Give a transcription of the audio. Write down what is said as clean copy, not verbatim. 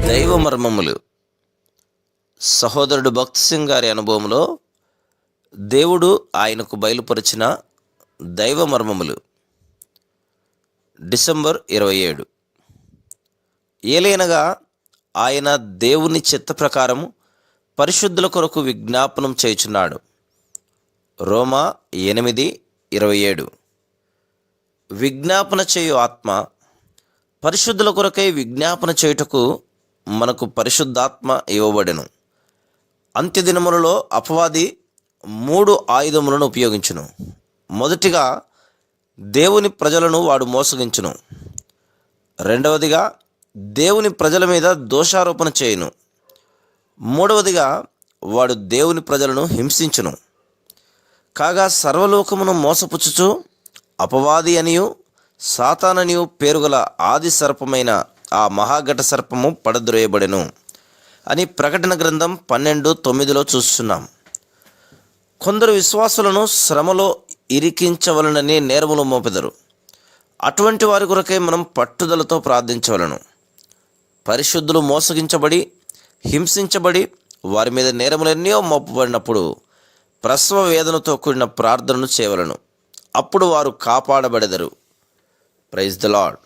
దైవ మర్మములు. సహోదరుడు భక్త్ సింగ్ గారి అనుభవంలో దేవుడు ఆయనకు బయలుపరిచిన దైవ మర్మములు. డిసెంబర్ 27. ఏలైనగా ఆయన దేవుని చిత్త ప్రకారము పరిశుద్ధుల కొరకు విజ్ఞాపనం చేయుచున్నాడు. రోమా 8:27. విజ్ఞాపన చేయు ఆత్మ. పరిశుద్ధుల కొరకై విజ్ఞాపన చేయుటకు మనకు పరిశుద్ధాత్మ ఇవ్వబడెను. అంత్యదినములలో అపవాది 3 ఆయుధములను ఉపయోగించును. మొదటిగా దేవుని ప్రజలను వాడు మోసగించును. రెండవదిగా దేవుని ప్రజల మీద దోషారోపణ చేయును. మూడవదిగా వాడు దేవుని ప్రజలను హింసించును. కాగా సర్వలోకమును మోసపుచ్చుచు అపవాది అనియు సాతాననియు పేరుగల ఆది సర్పమైన ఆ మహాఘట సర్పము పడద్రోయబడెను అని ప్రకటన గ్రంథం 12:9 చూస్తున్నాం. కొందరు విశ్వాసులను శ్రమలో ఇరికించవలనని నేరములు మోపెదరు. అటువంటి వారి కొరకై మనం పట్టుదలతో ప్రార్థించవలను. పరిశుద్ధులు మోసగించబడి హింసించబడి వారి మీద నేరములెన్నో మోపబడినప్పుడు ప్రసవ వేదనతో కూడిన ప్రార్థనను చేయవలను. అప్పుడు వారు కాపాడబడెదరు. Praise the lord.